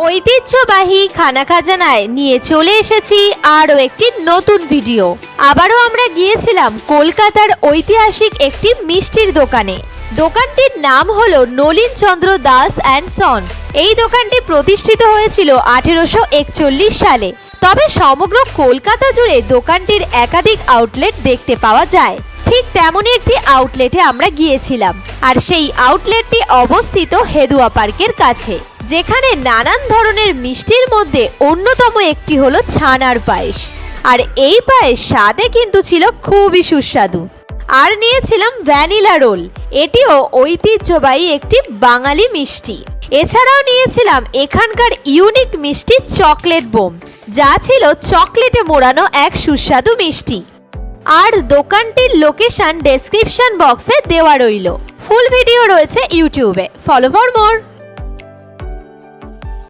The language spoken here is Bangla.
ঐতিহ্যবাহী খানা খাজানায় নিয়ে চলে এসেছি আরও একটি নতুন ভিডিও। আবারও আমরা গিয়েছিলাম কলকাতার ঐতিহাসিক একটি মিষ্টির দোকানে। দোকানটির নাম হলো নলিন চন্দ্র দাস অ্যান্ড সন্স। এই দোকানটি প্রতিষ্ঠিত হয়েছিল 1841 সালে। তবে সমগ্র কলকাতা জুড়ে দোকানটির একাধিক আউটলেট দেখতে পাওয়া যায়। ঠিক তেমনই একটি আউটলেটে আমরা গিয়েছিলাম, আর সেই আউটলেটটি অবস্থিত হেদুয়া পার্কের কাছে, যেখানে নানান ধরনের মিষ্টির মধ্যে অন্যতম একটি হলো ছানার পায়েস। আর এই পায়েস স্বাদে কিন্তু ছিল খুবই সুস্বাদু। আর নিয়েছিলাম ভ্যানিলা রোল, এটিও ঐতিহ্যবাহী একটি বাঙালি মিষ্টি। এছাড়াও নিয়েছিলাম এখানকার ইউনিক মিষ্টি চকলেট বোম, যা ছিল চকলেটে মোড়ানো এক সুস্বাদু মিষ্টি। আর দোকানটির লোকেশন ডেসক্রিপশন বক্সে দেওয়া রইল। ফুল ভিডিও রয়েছে ইউটিউবে। Follow for more.